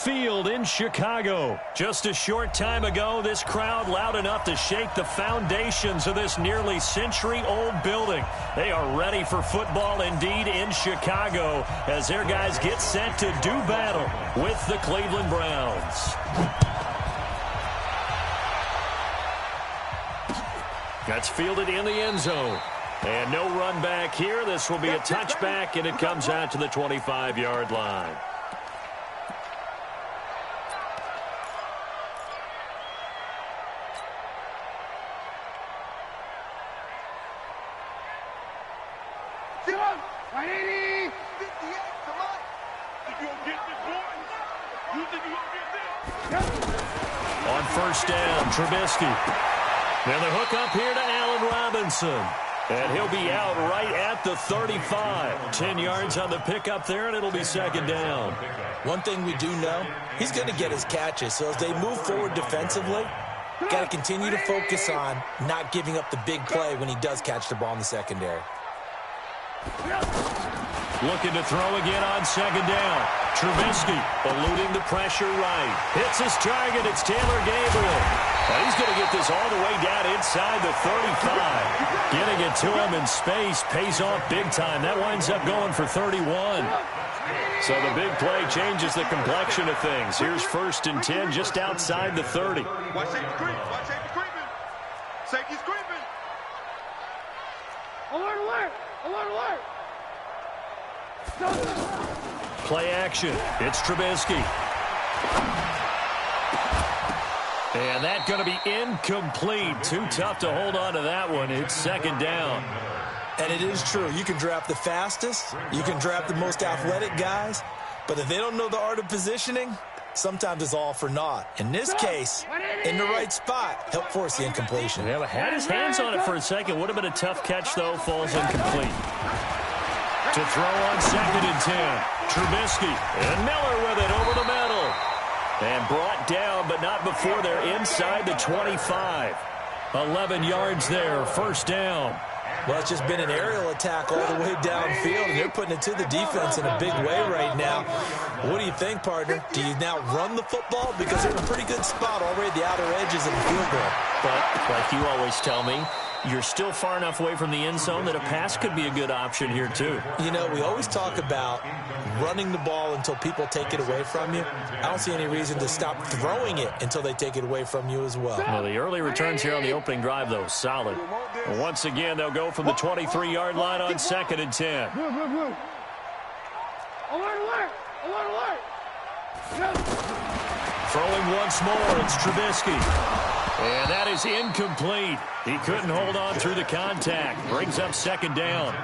Field in Chicago. Just a short time ago, this crowd loud enough to shake the foundations of this nearly century-old building. They are ready for football indeed in Chicago as their guys get set to do battle with the Cleveland Browns. That's fielded in the end zone. And no run back here. This will be a touchback, and it comes out to the 25-yard line. On first down, Trubisky. Then the hook up here to Allen Robinson. And he'll be out right at the 35. 10 yards on the pickup there, and it'll be second down. One thing we do know, he's going to get his catches. So as they move forward defensively, got to continue to focus on not giving up the big play when he does catch the ball in the secondary. Looking to throw again on second down. Trubisky eluding the pressure right. Hits his target. It's Taylor Gabriel. And he's going to get this all the way down inside the 35. Getting it to him in space pays off big time. That winds up going for 31. So the big play changes the complexion of things. Here's first and 10 just outside the 30. Watch safety creeping. Watch safety creeping. Safety's creeping. Alert, alert. Alert, alert. Play action. It's Trubisky. And that's going to be incomplete. Too tough to hold on to that one. It's second down. And it is true. You can draft the fastest. You can draft the most athletic guys. But if they don't know the art of positioning, sometimes it's all for naught. In this case, in the right spot, help force the incompletion. Yeah, had his hands on it for a second. Would have been a tough catch, though. Falls incomplete. To throw on second and 10. Trubisky and Miller with it over the middle. And brought down, but not before they're inside the 25. 11 yards there, first down. Well, it's just been an aerial attack all the way downfield, and they're putting it to the defense in a big way right now. What do you think, partner? Do you now run the football? Because they're in a pretty good spot already at the outer edges of the field goal. But, like you always tell me, you're still far enough away from the end zone that a pass could be a good option here, too. You know, we always talk about running the ball until people take it away from you. I don't see any reason to stop throwing it until they take it away from you as well. Well, the early returns here on the opening drive, though, solid. Once again, they'll go from the 23-yard line on second and 10. Alert, alert. Alert, alert. Throwing once more, it's Trubisky. And that is incomplete. He couldn't hold on through the contact. Brings up second down.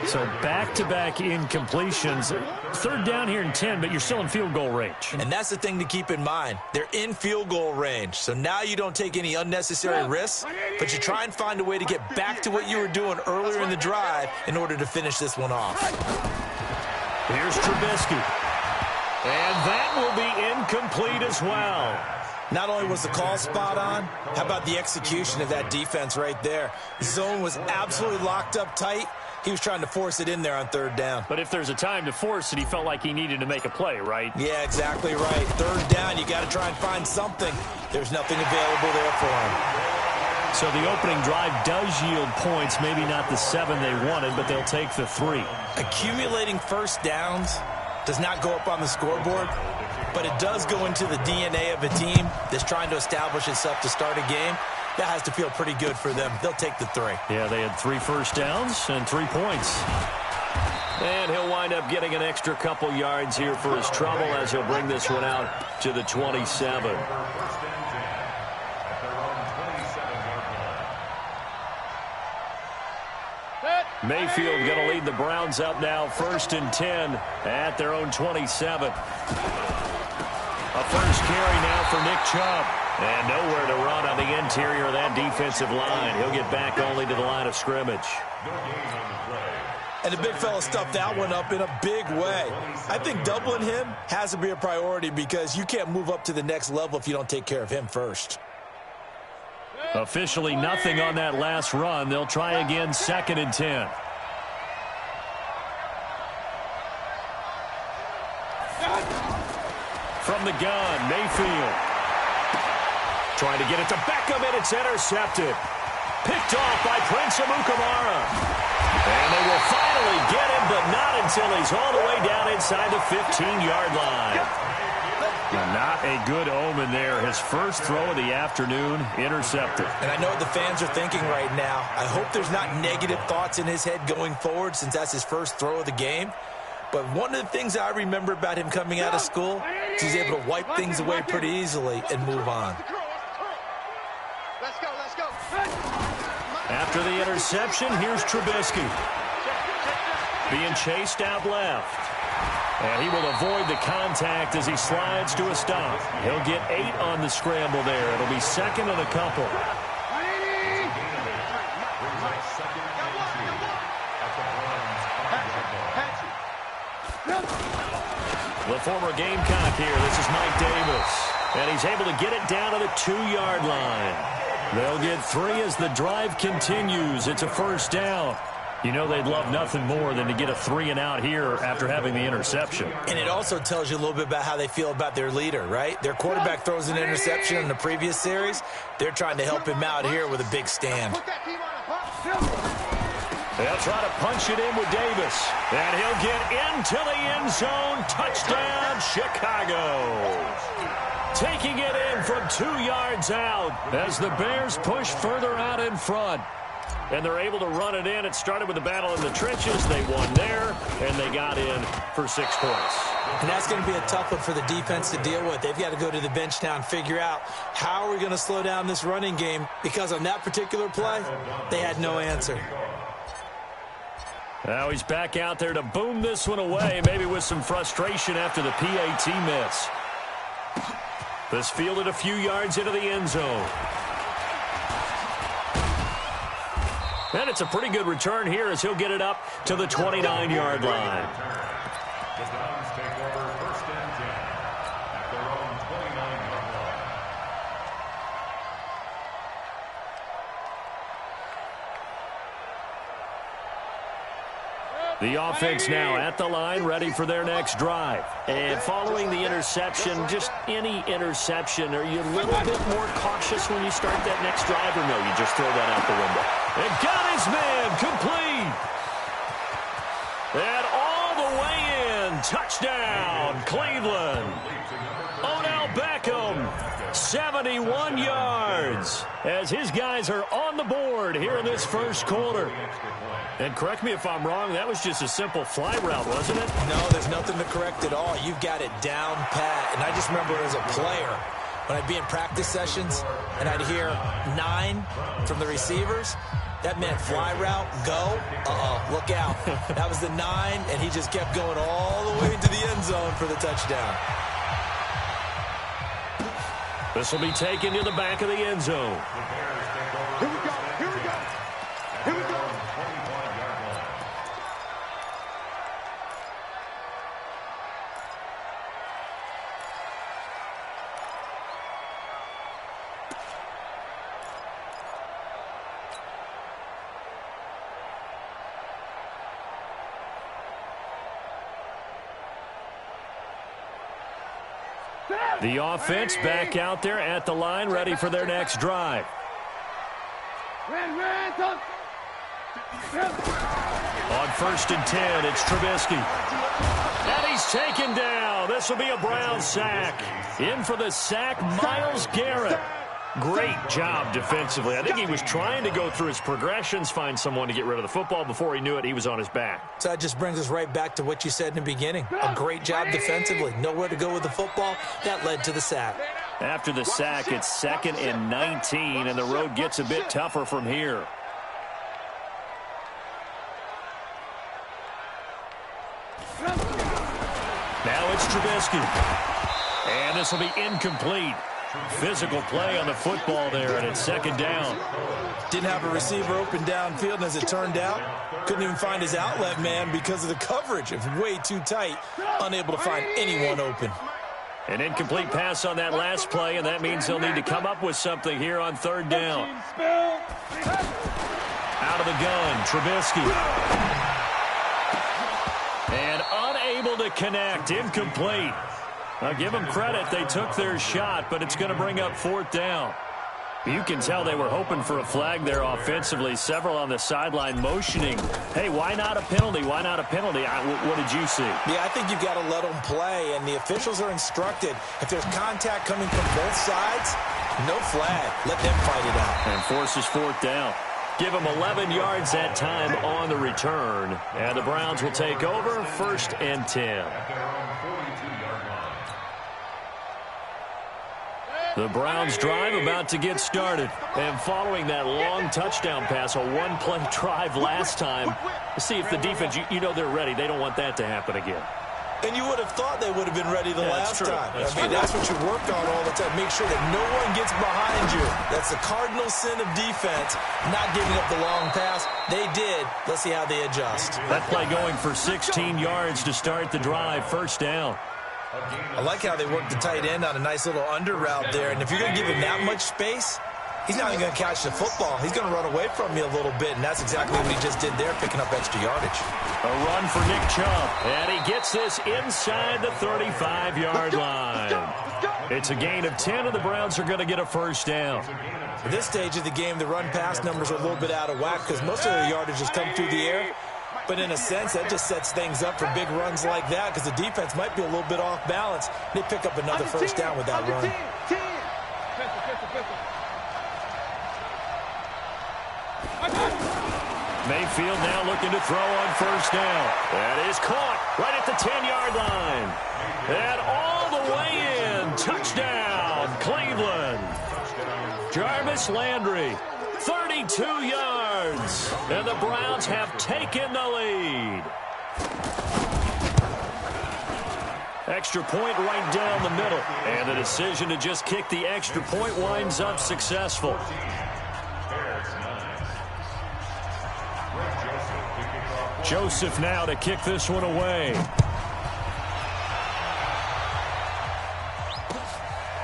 So back-to-back incompletions. Third down here and 10, but you're still in field goal range. And that's the thing to keep in mind. They're in field goal range. So now you don't take any unnecessary risks, but you try and find a way to get back to what you were doing earlier in the drive in order to finish this one off. Here's Trubisky. And that will be incomplete as well. Not only was the call spot on, how about the execution of that defense right there? The zone was absolutely locked up tight. He was trying to force it in there on third down. But if there's a time to force it, he felt like he needed to make a play, right? Yeah, exactly right. Third down, you got to try and find something. There's nothing available there for him. So the opening drive does yield points, maybe not the 7 they wanted, but they'll take the 3. Accumulating first downs does not go up on the scoreboard, but it does go into the DNA of a team that's trying to establish itself to start a game. That has to feel pretty good for them. They'll take the 3. Yeah, they had 3 first downs and 3 points. And he'll wind up getting an extra couple yards here for his trouble as he'll bring this one out to the 27. Mayfield going to lead the Browns up now, first and 10 at their own 27. A first carry now for Nick Chubb. And nowhere to run on the interior of that defensive line. He'll get back only to the line of scrimmage. And the big fella stuffed that one up in a big way. I think doubling him has to be a priority because you can't move up to the next level if you don't take care of him first. Officially nothing on that last run. They'll try again, second and 10. From from the gun, Mayfield. Trying to get it to Beckham, and it's intercepted. Picked off by Prince Amukamara. And they will finally get him, but not until he's all the way down inside the 15-yard line. Not a good omen there. His first throw of the afternoon, intercepted. And I know what the fans are thinking right now. I hope there's not negative thoughts in his head going forward since that's his first throw of the game. But one of the things I remember about him coming out of school is he's able to wipe things away pretty easily and move on. Let's go, let's go. After the interception, here's Trubisky. Being chased out left. And he will avoid the contact as he slides to a stop. He'll get 8 on the scramble there. It'll be second and a couple. The former Gamecock here. This is Mike Davis. And he's able to get it down to the 2-yard line. They'll get 3 as the drive continues. It's a first down. You know they'd love nothing more than to get a 3-and-out here after having the interception. And it also tells you a little bit about how they feel about their leader, right? Their quarterback throws an interception in the previous series. They're trying to help him out here with a big stand. They'll try to punch it in with Davis. And he'll get into the end zone. Touchdown, Chicago. Taking it in from 2 yards out as the Bears push further out in front. And they're able to run it in. It started with a battle in the trenches. They won there, and they got in for 6 points. And that's going to be a tough one for the defense to deal with. They've got to go to the bench now and figure out how are we going to slow down this running game, because on that particular play, they had no answer. Now he's back out there to boom this one away, maybe with some frustration after the PAT miss. This fielded a few yards into the end zone. And it's a pretty good return here as he'll get it up to the 29-yard line. The Browns take over 1st and 10 at their own 29-yard line. The offense now at the line, ready for their next drive. And following the interception, just any interception, are you a little bit more cautious when you start that next drive, or no, you just throw that out the window? And got his man, complete. And all the way in, touchdown, Cleveland. Odell Beckham, 71 yards, as his guys are on the board here in this first quarter. And correct me if I'm wrong, that was just a simple fly route, wasn't it? No, there's nothing to correct at all. You've got it down pat. And I just remember as a player, when I'd be in practice sessions and I'd hear 9 from the receivers, that meant fly route, go, look out. That was the 9, and he just kept going all the way into the end zone for the touchdown. This will be taken to the back of the end zone. Here we go, here we go, here we go. The offense back out there at the line, ready for their next drive. On 1st and 10, it's Trubisky. And he's taken down. This will be a Brown sack. In for the sack, Myles Garrett. Great job defensively. I think he was trying to go through his progressions, find someone to get rid of the football. Before he knew it, he was on his back. So that just brings us right back to what you said in the beginning. A great job defensively. Nowhere to go with the football. That led to the sack. After the sack, it's 2nd and 19, and the road gets a bit tougher from here. Now it's Trubisky. And this will be incomplete. Physical play on the football there, and it's 2nd down. Didn't have a receiver open downfield, and as it turned out, couldn't even find his outlet man because of the coverage. It was way too tight, unable to find anyone open. An incomplete pass on that last play, and that means they'll need to come up with something here on 3rd down. Out of the gun, Trubisky. And unable to connect, incomplete. I'll give them credit. They took their shot, but it's going to bring up 4th down. You can tell they were hoping for a flag there offensively. Several on the sideline motioning, hey, why not a penalty? Why not a penalty? What did you see? Yeah, I think you've got to let them play, and the officials are instructed. If there's contact coming from both sides, no flag. Let them fight it out. And forces 4th down. Give them 11 yards that time on the return. And the Browns will take over 1st and 10. The Browns drive about to get started. And following that long touchdown pass, a one-play drive last time, to see if the defense, you know they're ready. They don't want that to happen again. And you would have thought they would have been ready the last time. That's what you worked on all the time. Make sure that no one gets behind you. That's the cardinal sin of defense, not giving up the long pass. They did. Let's see how they adjust. That play going for 16 yards to start the drive. 1st down. I like how they worked the tight end on a nice little under route there. And if you're going to give him that much space, he's not even going to catch the football. He's going to run away from you a little bit, and that's exactly what he just did there, picking up extra yardage. A run for Nick Chubb, and he gets this inside the 35-yard line. It's a gain of 10, and the Browns are going to get a 1st down. At this stage of the game, the run-pass numbers are a little bit out of whack because most of the yardage has come through the air. But in a sense, that just sets things up for big runs like that because the defense might be a little bit off balance. They pick up another 1st down with that run. Mayfield now looking to throw on 1st down. That is caught right at the 10-yard line. And all the way in. Touchdown, Cleveland. Jarvis Landry, 32 yards. And the Browns have taken the lead. Extra point right down the middle. And the decision to just kick the extra point winds up successful. Joseph now to kick this one away.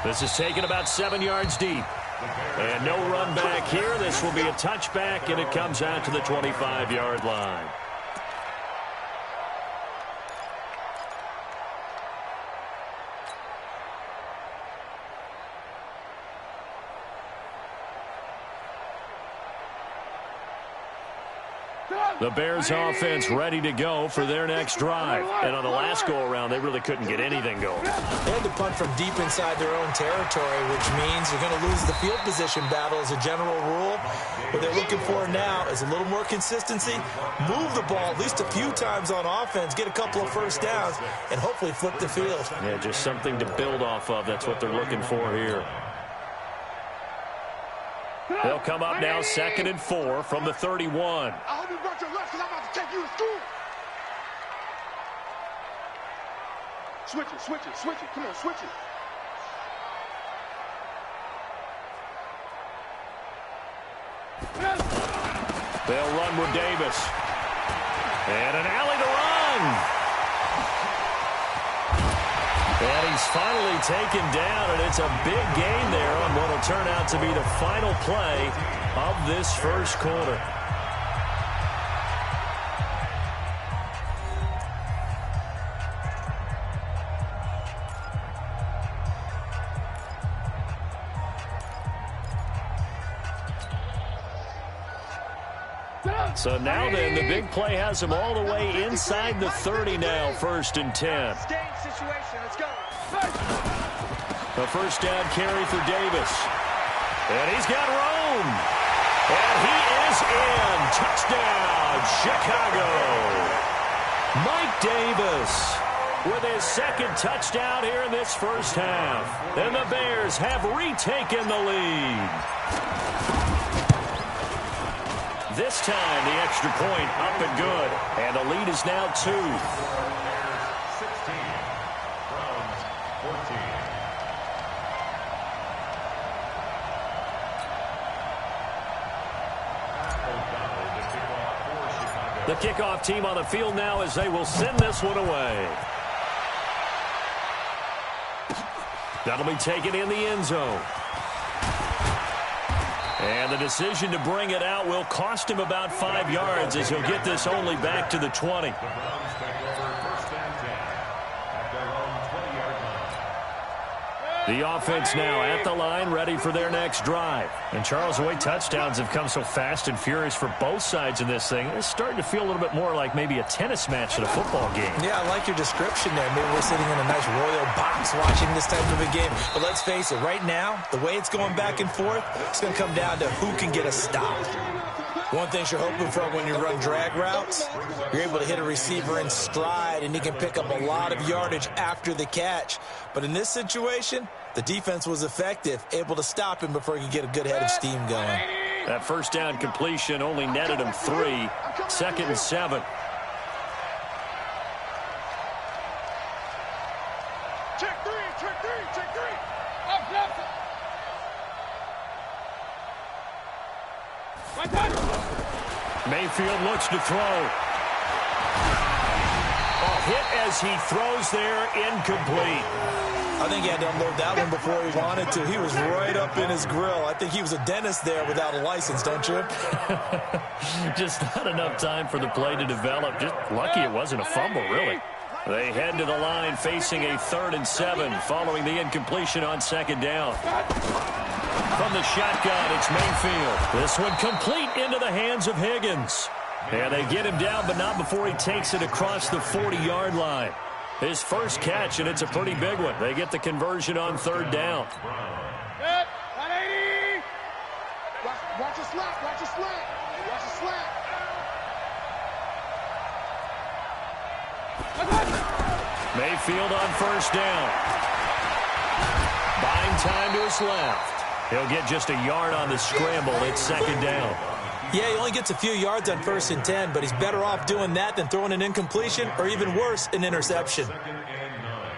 This is taken about 7 yards deep. And no run back here. This will be a touchback, and it comes out to the 25-yard line. The Bears offense ready to go for their next drive. And on the last go-around, they really couldn't get anything going. They had to punt from deep inside their own territory, which means you're going to lose the field position battle as a general rule. What they're looking for now is a little more consistency, move the ball at least a few times on offense, get a couple of 1st downs, and hopefully flip the field. Yeah, just something to build off of. That's what they're looking for here. They'll come up now 2nd and 4 from the 31. I hope you brought your left because I'm about to take you to school. Switch it, switch it, switch it. Come on, switch it. They'll run with Davis. And an alley to run. And he's finally taken down, and it's a big gain there on what will turn out to be the final play of this 1st quarter. So now then, the big play has him all the way inside the 30 now, 1st and 10. Situation. Let's go. A 1st down carry for Davis. And he's got room. And he is in. Touchdown, Chicago. Mike Davis with his 2nd touchdown here in this 1st half. And the Bears have retaken the lead. This time, the extra point up and good. And the lead is now 2. 16, Browns 14. The kickoff team on the field now as they will send this one away. That'll be taken in the end zone. And the decision to bring it out will cost him about 5 yards as he'll get this only back to the 20. The Browns take over 1st and 10 at their own 20-yard line. The offense now at the line, ready for their next drive. And, Charles, the way touchdowns have come so fast and furious for both sides in this thing, it's starting to feel a little bit more like maybe a tennis match than a football game. Yeah, I like your description there. Maybe we're sitting in a nice royal box watching this type of a game. But let's face it, right now, the way it's going back and forth, it's going to come down to who can get a stop. One thing you're hoping for when you run drag routes, you're able to hit a receiver in stride, and he can pick up a lot of yardage after the catch. But in this situation, the defense was effective, able to stop him before he could get a good head of steam going. That first down completion only netted him 3. 2nd and 7. Check three, check three, check three. Up, left. Mayfield looks to throw. A hit as he throws there, incomplete. I think he had to unload that one before he wanted to. He was right up in his grill. I think he was a dentist there without a license, don't you? Just not enough time for the play to develop. Just lucky it wasn't a fumble, really. They head to the line facing a 3rd and 7 following the incompletion on 2nd down. From the shotgun, it's Mayfield. This one complete into the hands of Higgins. And they get him down, but not before he takes it across the 40-yard line. His first catch, and it's a pretty big one. They get the conversion on 3rd down. Good. 180. Watch a slap. Watch a slap. Watch a slap. Mayfield on 1st down. Buying time to his left. He'll get just a yard on the scramble. It's 2nd down. Yeah, he only gets a few yards on 1st and 10, but he's better off doing that than throwing an incompletion or even worse, an interception. 2nd and 9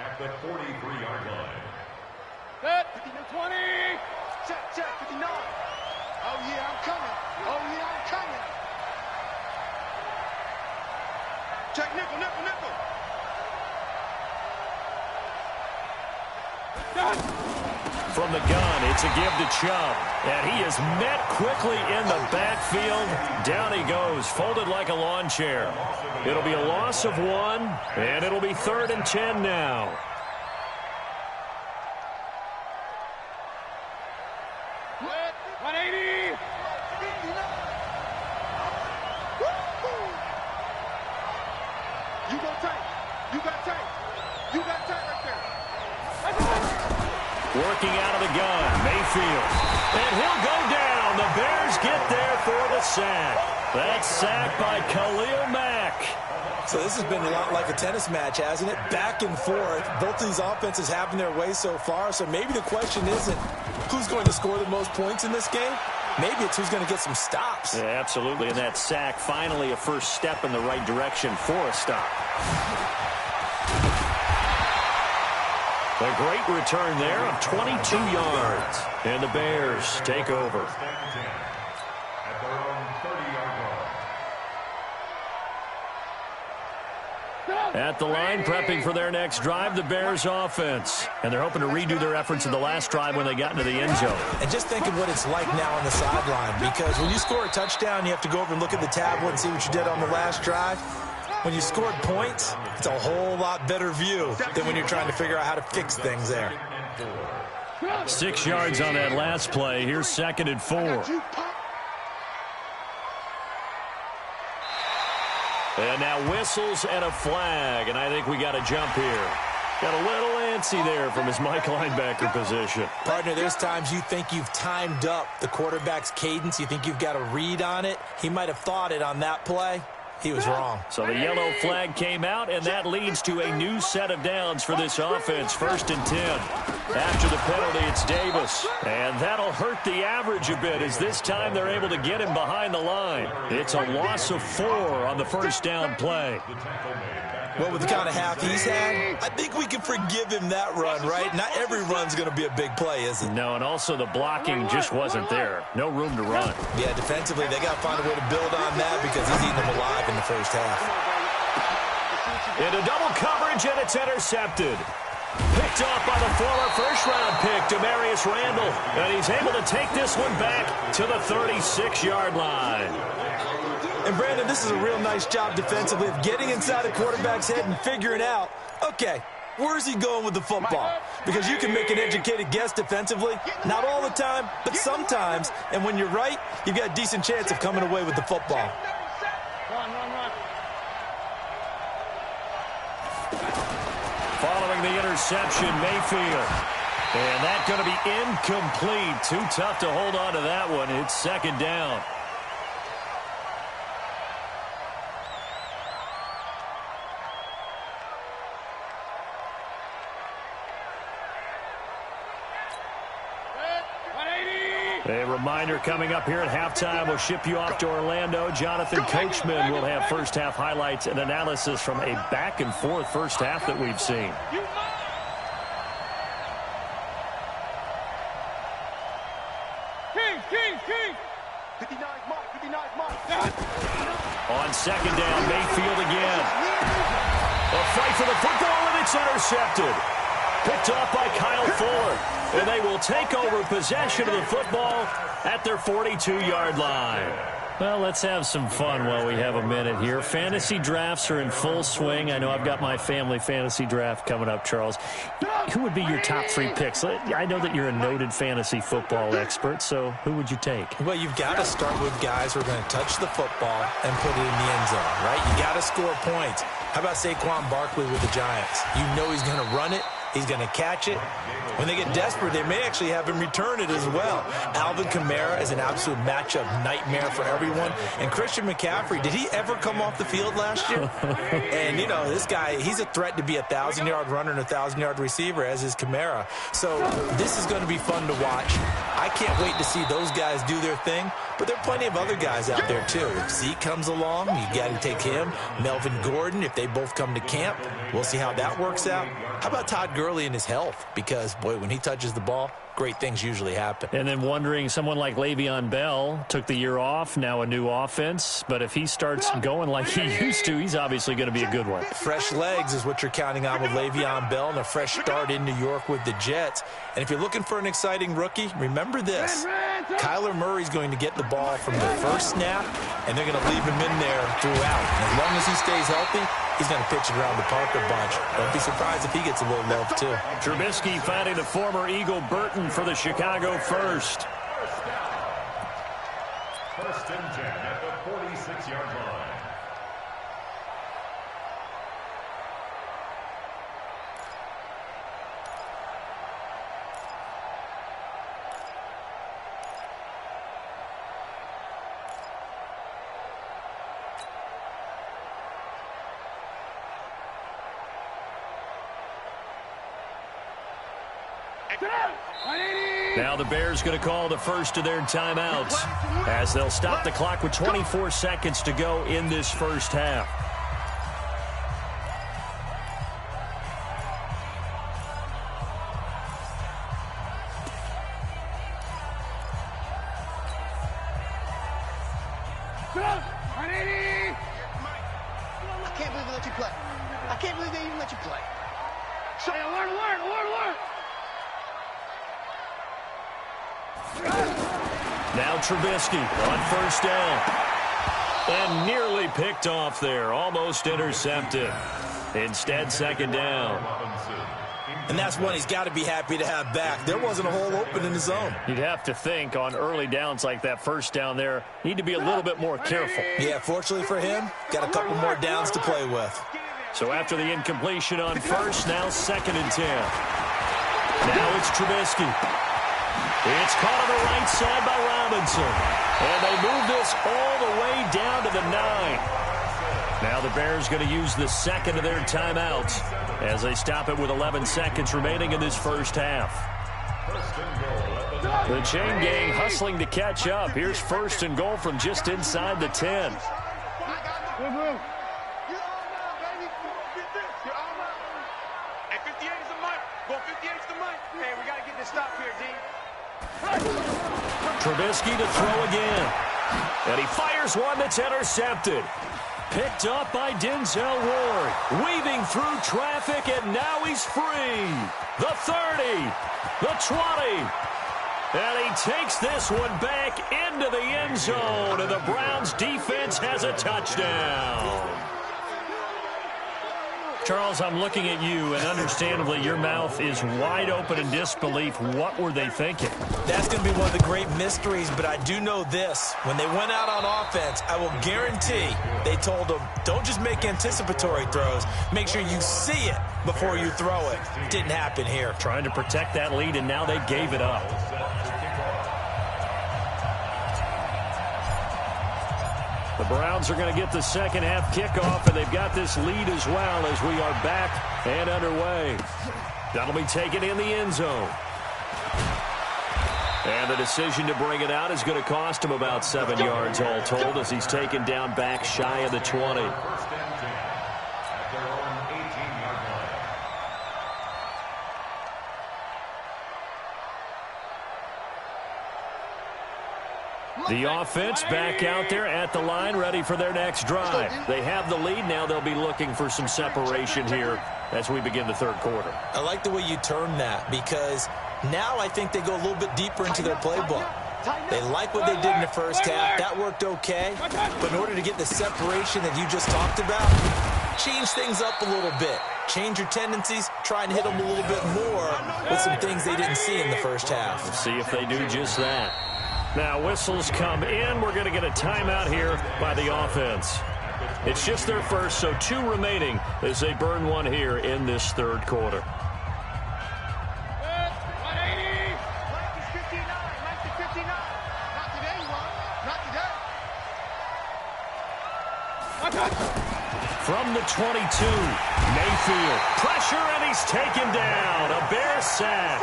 at the 43-yard line. Good. 20. Check, 59. Oh, yeah, I'm coming. Oh, yeah, I'm coming. Check, nickel. From the gun, it's a give to Chubb. And he is met quickly in the backfield. Down he goes, folded like a lawn chair. It'll be a loss of 1, and it'll be 3rd and 10 now. Good. 180. You go tight. You got tight. You got tight right there. Working out of the gun, Mayfield. And he'll go down. The Bears get there for the sack. That's sacked by Khalil Mack. So this has been a lot like a tennis match, hasn't it? Back and forth. Both of these offenses having their way so far. So maybe the question isn't who's going to score the most points in this game. Maybe it's who's going to get some stops. Yeah, absolutely. And that sack, finally a first step in the right direction for a stop. A great return there of 22 yards. And the Bears take over. At their own 30-yard line. At the line, prepping for their next drive, the Bears offense. And they're hoping to redo their efforts in the last drive when they got into the end zone. And just think of what it's like now on the sideline, because when you score a touchdown, you have to go over and look at the tablet and see what you did on the last drive. When you scored points, it's a whole lot better view than when you're trying to figure out how to fix things there. 6 yards on that last play. Here's 2nd and 4. And now whistles and a flag, and I think we got a jump here. Got a little antsy there from his Mike linebacker position. Partner, there's times you think you've timed up the quarterback's cadence. You think you've got a read on it. He might have thought it on that play. He was wrong. So the yellow flag came out, and that leads to a new set of downs for this offense. 1st and 10. After the penalty, it's Davis. And that'll hurt the average a bit, as this time they're able to get him behind the line. It's a loss of 4 on the first down play. Well, with the kind of half he's had, I think we can forgive him that run, right? Not every run's going to be a big play, is it? No, and also the blocking just wasn't there. No room to run. Yeah, defensively, they got to find a way to build on that because he's eating them alive in the first half. Into double coverage, and it's intercepted. Picked off by the former first-round pick, Demarius Randall. And he's able to take this one back to the 36-yard line. And, Brandon, this is a real nice job defensively of getting inside a quarterback's head and figuring out, okay, Where's he going with the football? Because you can make an educated guess defensively. Not all the time, but sometimes. And when you're right, you've got a decent chance of coming away with the football. Following the interception, Mayfield. And that's going to be incomplete. Too tough to hold on to that one. It's second down. A reminder coming up here at halftime, we'll ship you off to Orlando. Jonathan Coachman will have first-half highlights and analysis from a back-and-forth first half that we've seen. On second down, Mayfield again. A fight for the football, and it's intercepted. Picked off by Kyle Fuller. And they will take over possession of the football at their 42-yard line. Well, let's have some fun while we have a minute here. Fantasy drafts are in full swing. I know I've got my family fantasy draft coming up, Charles. Who would be your top 3 picks? I know that you're a noted fantasy football expert, so who would you take? Well, you've got to start with guys who are going to touch the football and put it in the end zone, right? You got to score points. How about Saquon Barkley with the Giants? You know he's going to run it. He's going to catch it. When they get desperate, they may actually have him return it as well. Alvin Kamara is an absolute matchup nightmare for everyone. And Christian McCaffrey, did he ever come off the field last year? And, you know, this guy, he's a threat to be a 1,000-yard runner and a 1,000-yard receiver, as is Kamara. So this is going to be fun to watch. I can't wait to see those guys do their thing. But there are plenty of other guys out there, too. If Zeke comes along, you got to take him. Melvin Gordon, if they both come to camp, we'll see how that works out. How about Todd Gurley and his health? Because, boy, when he touches the ball, great things usually happen. And then wondering, someone like Le'Veon Bell took the year off, now a new offense. But if he starts going like he used to, he's obviously going to be a good one. Fresh legs is what you're counting on with Le'Veon Bell and a fresh start in New York with the Jets. And if you're looking for an exciting rookie, remember this. Kyler Murray's going to get the ball from the first snap, and they're going to leave him in there throughout. And as long as he stays healthy, he's going to pitch it around the park a bunch. Don't be surprised if he gets a little love, too. Trubisky finding the former Eagle Burton for the Chicago first. First and 10 at the 46-yard line. Now the Bears going to call the first of their timeouts as they'll stop the clock with 24 seconds to go in this first half. I can't believe they let you play. I can't believe they even let you play. So, alert. Now Trubisky on first down. And nearly picked off there. Almost intercepted. Instead, second down. And that's one he's got to be happy to have back. There wasn't a hole open in the zone. You'd have to think on early downs like that first down there, need to be a little bit more careful. Yeah, fortunately for him, got a couple more downs to play with. So after the incompletion on first, now second and 10. Now it's Trubisky. It's caught on the right side by Robinson. And they move this all the way down to the 9. Now the Bears going to use the second of their timeouts as they stop it with 11 seconds remaining in this first half. The chain gang hustling to catch up. Here's first and goal from just inside the 10. Trubisky to throw again. And he fires one that's intercepted. Picked up by Denzel Ward. Weaving through traffic, and now he's free. The 30. The 20. And he takes this one back into the end zone. And the Browns defense has a touchdown. Charles, I'm looking at you, and understandably, your mouth is wide open in disbelief. What were they thinking? That's going to be one of the great mysteries, but I do know this. When they went out on offense, I will guarantee they told them, don't just make anticipatory throws. Make sure you see it before you throw it. Didn't happen here. Trying to protect that lead, and now they gave it up. The Browns are going to get the second half kickoff, and they've got this lead as well as we are back and underway. That'll be taken in the end zone. And the decision to bring it out is going to cost him about 7 yards all told as he's taken down back shy of the 20. The offense back out there at the line, ready for their next drive. They have the lead. Now they'll be looking for some separation here as we begin the third quarter. I like the way you term that because now I think they go a little bit deeper into their playbook. They like what they did in the first half. That worked okay. But in order to get the separation that you just talked about, change things up a little bit. Change your tendencies. Try and hit them a little bit more with some things they didn't see in the first half. We'll see if they do just that. Now, whistles come in. We're going to get a timeout here by the offense. It's just their first, so 2 remaining as they burn one here in this third quarter. 180. 59. Not today, not today. From the 22, Mayfield. Pressure, and he's taken down. A Bear sack.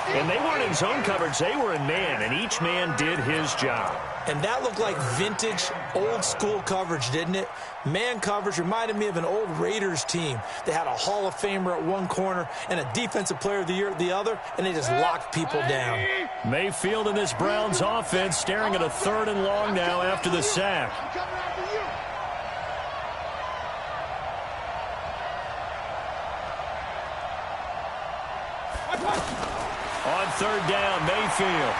And they weren't in zone coverage. They were in man, and each man did his job. And that looked like vintage, old-school coverage, didn't it? Man coverage reminded me of an old Raiders team. They had a Hall of Famer at one corner and a Defensive Player of the Year at the other, and they just locked people down. Mayfield in this Browns offense staring at a 3rd and long now after the sack. On 3rd down, Mayfield.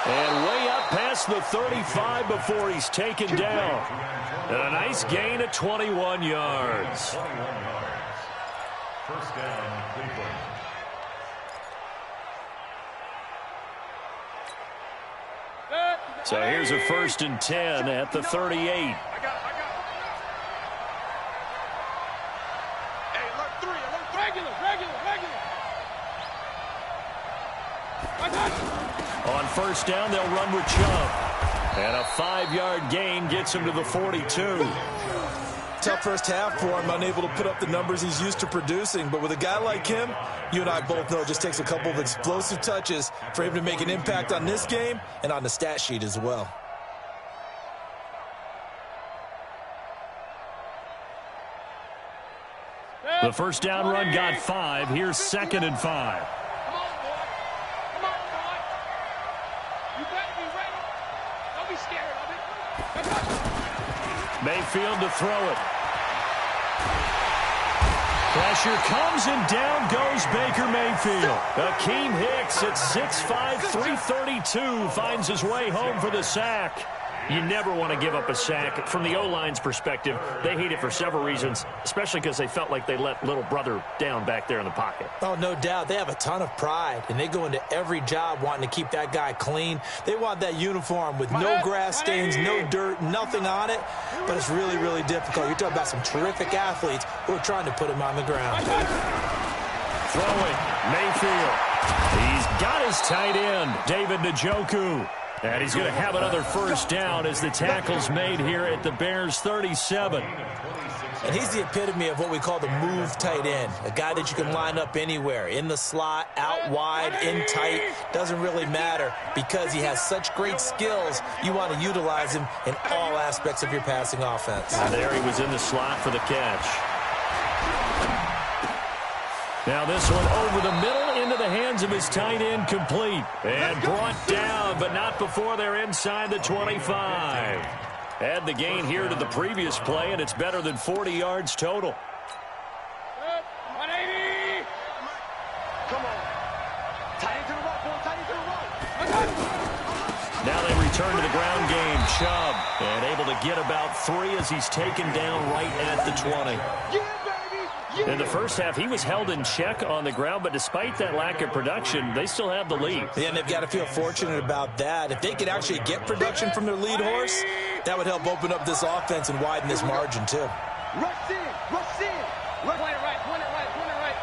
And way up past the 35 before he's taken down. And a nice gain of 21 yards. 21 yards. First down, Cleveland. So here's a 1st and 10 at the 38. Hey, alert 3, alert regular. On 1st down, they'll run with Chubb. And a 5-yard gain gets him to the 42. Tough first half for him, unable to put up the numbers he's used to producing. But with a guy like him, you and I both know it just takes a couple of explosive touches for him to make an impact on this game and on the stat sheet as well. The 1st down run got 5. Here's 2nd and 5. Mayfield to throw it. Pressure comes and down goes Baker Mayfield. Akeem Hicks at 6'5", 332 finds his way home for the sack. You never want to give up a sack. From the O-line's perspective, they hate it for several reasons, especially because they felt like they let little brother down back there in the pocket. Oh, no doubt. They have a ton of pride, and they go into every job wanting to keep that guy clean. They want that uniform with no grass stains, no dirt, nothing on it, but it's really, really difficult. You're talking about some terrific athletes who are trying to put him on the ground. Throwing, Mayfield. He's got his tight end, David Njoku. And he's going to have another 1st down as the tackle's made here at the Bears' 37. And he's the epitome of what we call the move tight end, a guy that you can line up anywhere, in the slot, out wide, in tight, doesn't really matter because he has such great skills. You want to utilize him in all aspects of your passing offense. And there he was in the slot for the catch. Now this one over the middle into the hands of his tight end, complete. And brought down, but not before they're inside the 25. Add the gain here to the previous play, and it's better than 40 yards total. 180. Come on. Tight into the right, boy. Tight into the right. Now they return to the ground game. Chubb, and able to get about 3 as he's taken down right at the 20. In the first half, he was held in check on the ground, but despite that lack of production, they still have the lead. Yeah, and they've got to feel fortunate about that. If they could actually get production from their lead horse, that would help open up this offense and widen this margin, too. Rush in, rush in. Point it right, point it right, point it right.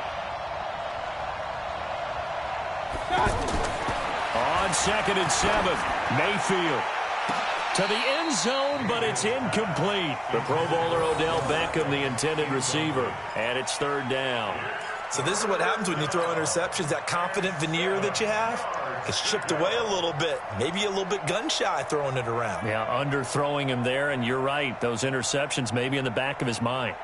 On 2nd and 7, Mayfield to the end zone, but it's incomplete. The Pro Bowler Odell Beckham, the intended receiver, and it's 3rd down. So this is what happens when you throw interceptions. That confident veneer that you have gets chipped away a little bit. Maybe a little bit gun-shy throwing it around. Yeah, underthrowing him there, and you're right. Those interceptions maybe in the back of his mind.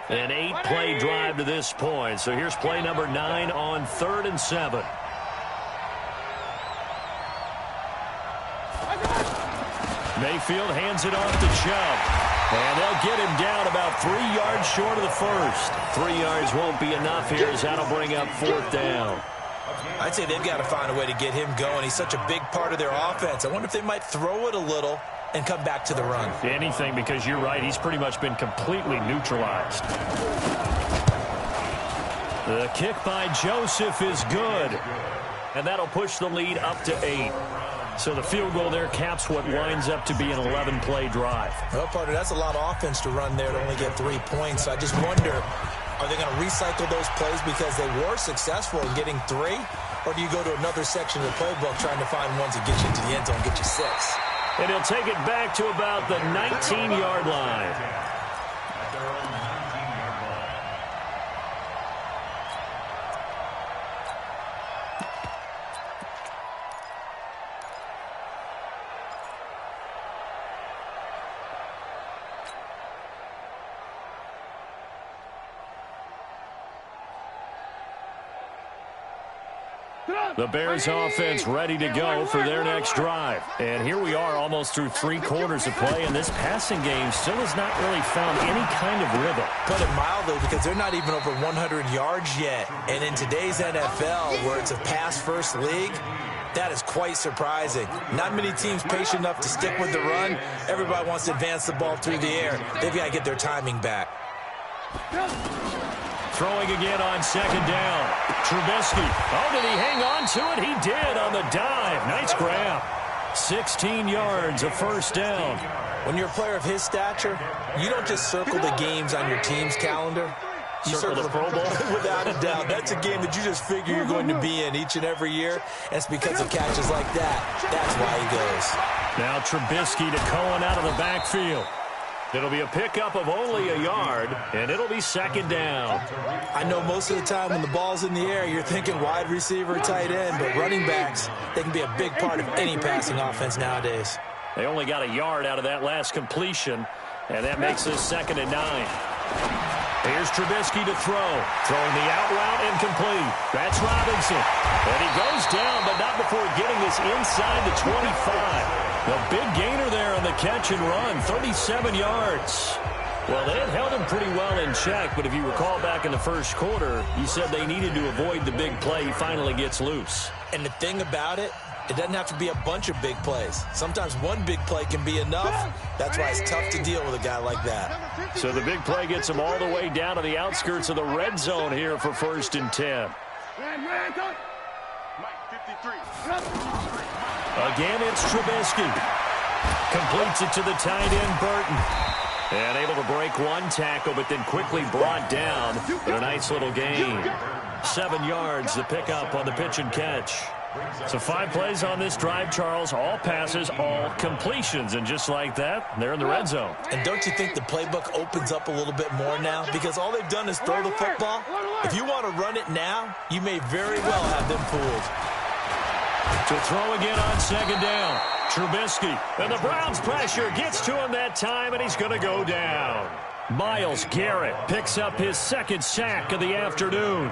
An 8-play drive to this point. So here's play number 9 on 3rd and 7. Mayfield hands it off to Chubb. And they'll get him down about 3 yards short of the first. 3 yards won't be enough here as that'll bring up 4th down. I'd say they've got to find a way to get him going. He's such a big part of their offense. I wonder if they might throw it a little and come back to the run. Anything, because you're right. He's pretty much been completely neutralized. The kick by Joseph is good. And that'll push the lead up to 8. So the field goal there caps what winds up to be an 11-play drive. Well, partner, that's a lot of offense to run there to only get 3 points. So I just wonder, are they going to recycle those plays because they were successful in getting 3? Or do you go to another section of the playbook trying to find ones that get you into the end zone and get you 6? And he'll take it back to about the 19-yard line. The Bears offense ready to go for their next drive. And here we are almost through 3 quarters of play, and this passing game still has not really found any kind of rhythm. Put it mildly, because they're not even over 100 yards yet. And in today's NFL, where it's a pass-first league, that is quite surprising. Not many teams patient enough to stick with the run. Everybody wants to advance the ball through the air. They've got to get their timing back. Throwing again on 2nd down. Trubisky. Oh, did he hang on to it? He did on the dive. Nice grab. 16 yards, a 1st down. When you're a player of his stature, you don't just circle the games on your team's calendar. You circle the Pro Bowl? Without a doubt. That's a game that you just figure you're going to be in each and every year. And it's because of catches like that. That's why he goes. Now Trubisky to Cohen out of the backfield. It'll be a pickup of only a yard, and it'll be 2nd down. I know most of the time when the ball's in the air, you're thinking wide receiver, tight end, but running backs, they can be a big part of any passing offense nowadays. They only got a yard out of that last completion, and that makes this 2nd and 9. Here's Trubisky to throw. Throwing the out route incomplete. That's Robinson. And he goes down, but not before getting this inside the 25. The big gainer there on the catch and run, 37 yards. Well, they had held him pretty well in check, but if you recall back in the first quarter, you said they needed to avoid the big play. He finally gets loose. And the thing about it, it doesn't have to be a bunch of big plays. Sometimes one big play can be enough. That's why it's tough to deal with a guy like that. So the big play gets him all the way down to the outskirts of the red zone here for 1st and 10. Again, it's Trubisky. Completes it to the tight end, Burton. And able to break one tackle, but then quickly brought down. But a nice little gain. 7 yards, the pickup on the pitch and catch. So 5 plays on this drive, Charles. All passes, all completions. And just like that, they're in the red zone. And don't you think the playbook opens up a little bit more now? Because all they've done is throw the football. If you want to run it now, you may very well have them fooled. To throw again on 2nd down. Trubisky. And the Browns' pressure gets to him that time, and he's going to go down. Myles Garrett picks up his 2nd sack of the afternoon.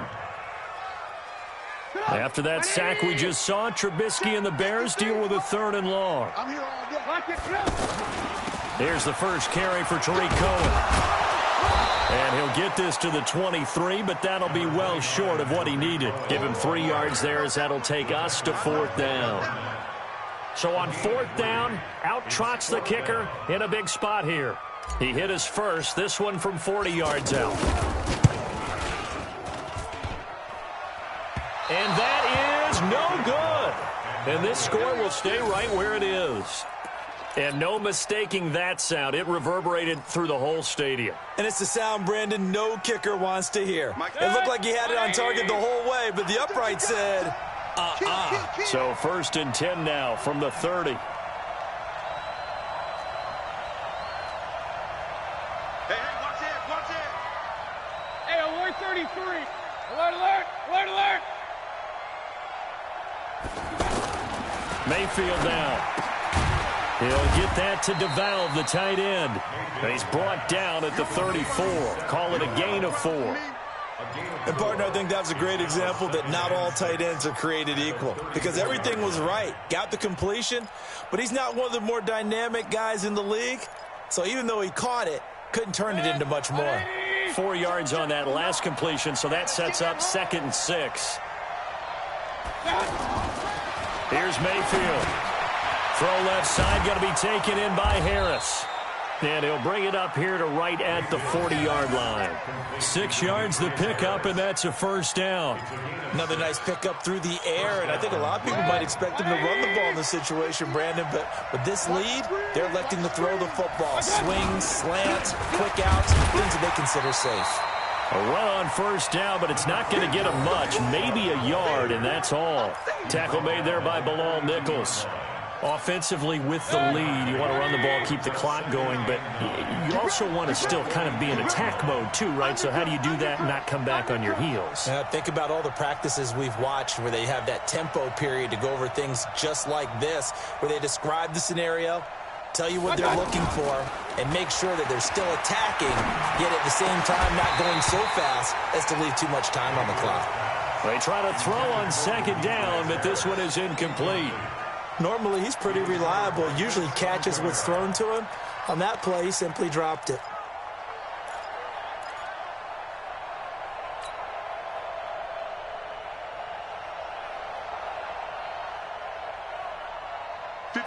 After that sack we just saw, Trubisky and the Bears deal with a 3rd and long. Here's the first carry for Tariq Cohen. And he'll get this to the 23, but that'll be well short of what he needed. Give him 3 yards there as that'll take us to 4th down. So on 4th down, out trots the kicker in a big spot here. He hit his first, this one from 40 yards out. And that is no good. And this score will stay right where it is. And no mistaking that sound. It reverberated through the whole stadium. And it's the sound, Brandon, no kicker wants to hear. It looked like he had it on target the whole way, but the upright said, So 1st and 10 now from the 30. Hey, watch it. Hey, alert 33. Alert. Mayfield now. He'll get that to DeValve, the tight end. And he's brought down at the 34. Call it a gain of 4. And, partner, I think that's a great example that not all tight ends are created equal because everything was right. Got the completion, but he's not one of the more dynamic guys in the league. So even though he caught it, couldn't turn it into much more. 4 yards on that last completion, so that sets up 2nd and 6. Here's Mayfield. Throw left side, going to be taken in by Harris. And he'll bring it up here to right at the 40-yard line. 6 yards the pickup, and that's a 1st down. Another nice pickup through the air, and I think a lot of people might expect him to run the ball in this situation, Brandon, but with this lead, they're electing to throw the football. Swings, slants, quick outs, things that they consider safe. A run on 1st down, but it's not going to get him much. Maybe a yard, and that's all. Tackle made there by Bilal Nichols. Offensively with the lead, you want to run the ball, keep the clock going, but you also want to still kind of be in attack mode too, right? So how do you do that and not come back on your heels? Think about all the practices we've watched where they have that tempo period to go over things just like this, where they describe the scenario, tell you what they're looking for, and make sure that they're still attacking, yet at the same time not going so fast as to leave too much time on the clock. They try to throw on 2nd down, but this one is incomplete. Normally, he's pretty reliable. Usually catches what's thrown to him. On that play, he simply dropped it.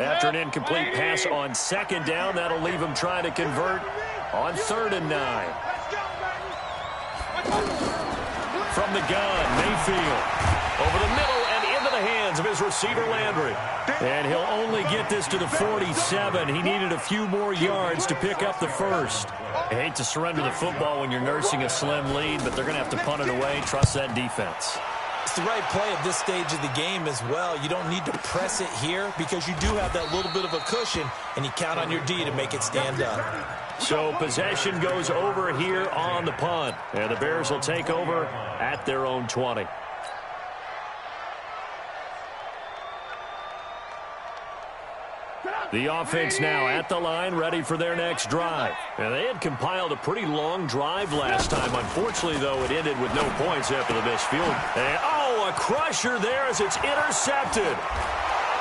After an incomplete pass on 2nd down, that'll leave him trying to convert on 3rd and 9. From the gun, Mayfield. Over the middle and into the hands of his receiver, Landry. And he'll only get this to the 47. He needed a few more yards to pick up the 1st. I hate to surrender the football when you're nursing a slim lead, but they're going to have to punt it away. Trust that defense. It's the right play at this stage of the game as well. You don't need to press it here because you do have that little bit of a cushion, and you count on your D to make it stand up. So possession goes over here on the punt. And the Bears will take over at their own 20. The offense now at the line, ready for their next drive. And they had compiled a pretty long drive last time. Unfortunately, though, it ended with no points after the missed field. And, a crusher there as it's intercepted.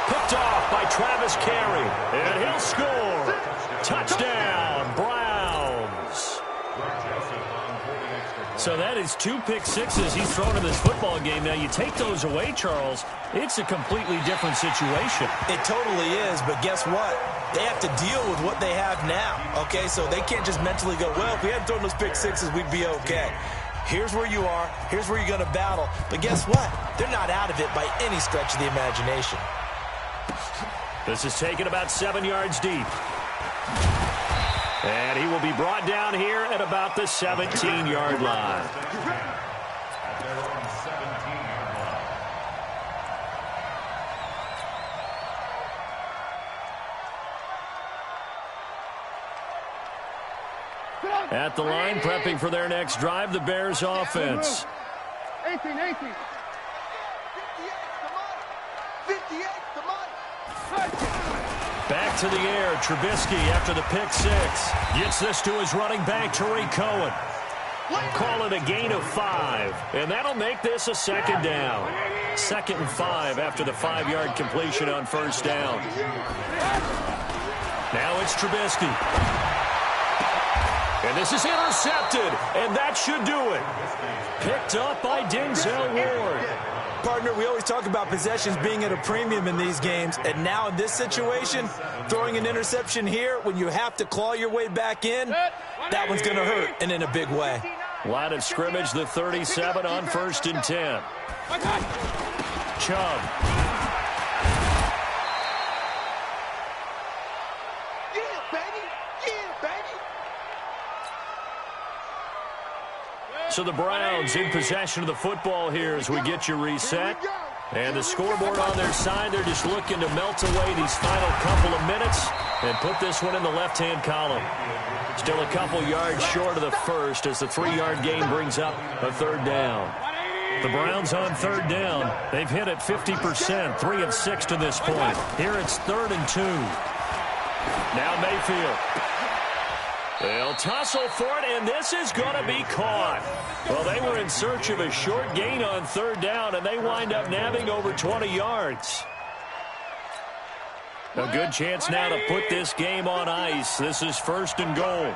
Picked off by Travis Carey. And he'll score. Touchdown, Browns. So that is 2 pick sixes he's thrown in this football game. Now, you take those away, Charles, it's a completely different situation. It totally is, but guess what? They have to deal with what they have now, okay? So they can't just mentally go, well, if we hadn't thrown those pick sixes, we'd be okay. Here's where you are. Here's where you're going to battle. But guess what? They're not out of it by any stretch of the imagination. This is taken about 7 yards deep. And he will be brought down here at about the 17-yard line. At the line, prepping for their next drive, the Bears offense. 18. 58, come on. Back to the air, Trubisky after the pick six. Gets this to his running back, Tariq Cohen. Call it a gain of 5, and that'll make this a 2nd down. 2nd and 5 after the 5-yard completion on 1st down. Now it's Trubisky. And this is intercepted, and that should do it. Picked up by Denzel Ward. Partner, we always talk about possessions being at a premium in these games, and now in this situation, throwing an interception here when you have to claw your way back in, that one's going to hurt, and in a big way. Line of scrimmage, the 37 on 1st and 10. Chubb. So the Browns in possession of the football here as we get you reset. And the scoreboard on their side, they're just looking to melt away these final couple of minutes and put this one in the left-hand column. Still a couple yards short of the first as the 3-yard gain brings up a 3rd down. The Browns on 3rd down. They've hit it 50%, 3 of 6 to this point. Here it's 3rd and 2. Now Mayfield. They'll tussle for it, and this is going to be caught. Well, they were in search of a short gain on 3rd down, and they wind up nabbing over 20 yards. A good chance now to put this game on ice. This is 1st and goal.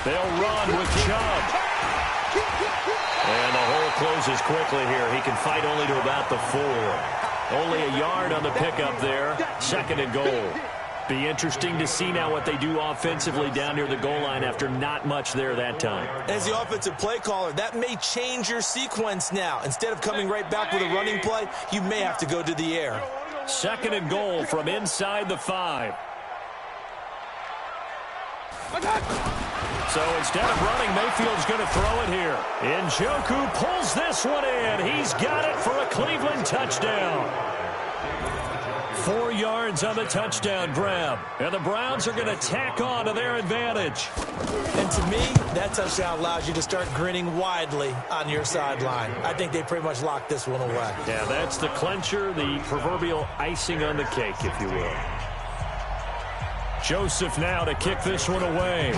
They'll run with Chubb. And the hole closes quickly here. He can fight only to about the 4. Only a yard on the pickup there. 2nd and goal. Be interesting to see now what they do offensively down near the goal line after not much there that time. As the offensive play caller, that may change your sequence now. Instead of coming right back with a running play, you may have to go to the air. 2nd and goal from inside the 5. So instead of running, Mayfield's going to throw it here. Njoku pulls this one in. He's got it for a Cleveland touchdown. 4 yards on the touchdown grab. And the Browns are going to tack on to their advantage. And to me, that touchdown allows you to start grinning widely on your sideline. I think they pretty much locked this one away. Yeah, that's the clincher, the proverbial icing on the cake, if you will. Joseph now to kick this one away.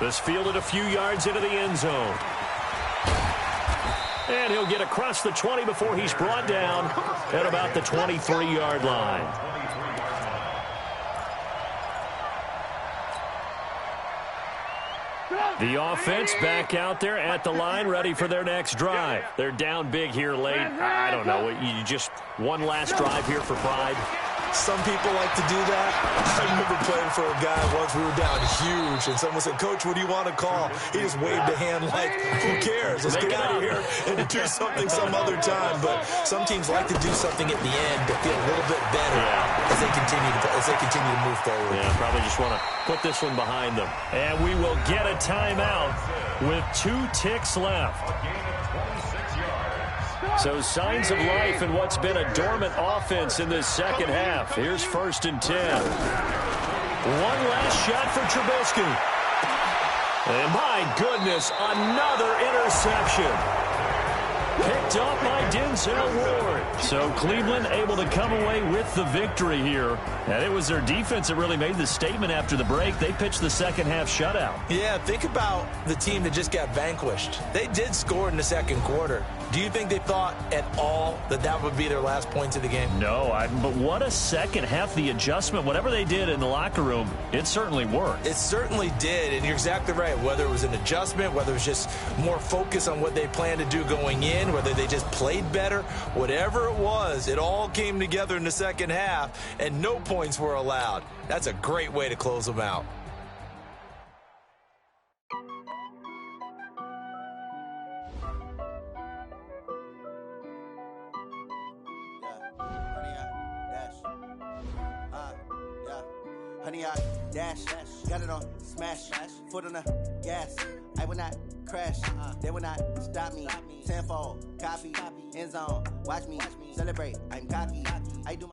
This fielded a few yards into the end zone. And he'll get across the 20 before he's brought down at about the 23-yard line. The offense back out there at the line, ready for their next drive. They're down big here late. I don't know. You just one last drive here for pride. Some people like to do that. I remember playing for a guy once. We were down huge, and someone said, "Coach, what do you want to call?" He just waved a hand like, "Who cares? Let's get out of here and do something some other time." But some teams like to do something at the end to feel a little bit better as they continue to move forward. Yeah, probably just want to put this one behind them. And we will get a timeout with 2 ticks left. So signs of life in what's been a dormant offense in this second half. Here's 1st and 10. One last shot for Trubisky. And my goodness, another interception. Picked up by Denzel Ward. So Cleveland able to come away with the victory here. And it was their defense that really made the statement after the break. They pitched the second half shutout. Yeah, think about the team that just got vanquished. They did score in the second quarter. Do you think they thought at all that that would be their last points of the game? No, but what a second half. The adjustment, whatever they did in the locker room, it certainly worked. It certainly did, and you're exactly right. Whether it was an adjustment, whether it was just more focus on what they planned to do going in, whether they just played better, whatever it was, it all came together in the second half, and no points were allowed. That's a great way to close them out. Honey, I dash, got it on smash, foot on the gas. I will not crash, they will not stop me. Tenfold, copy, end zone, watch me celebrate. I'm cocky. I do.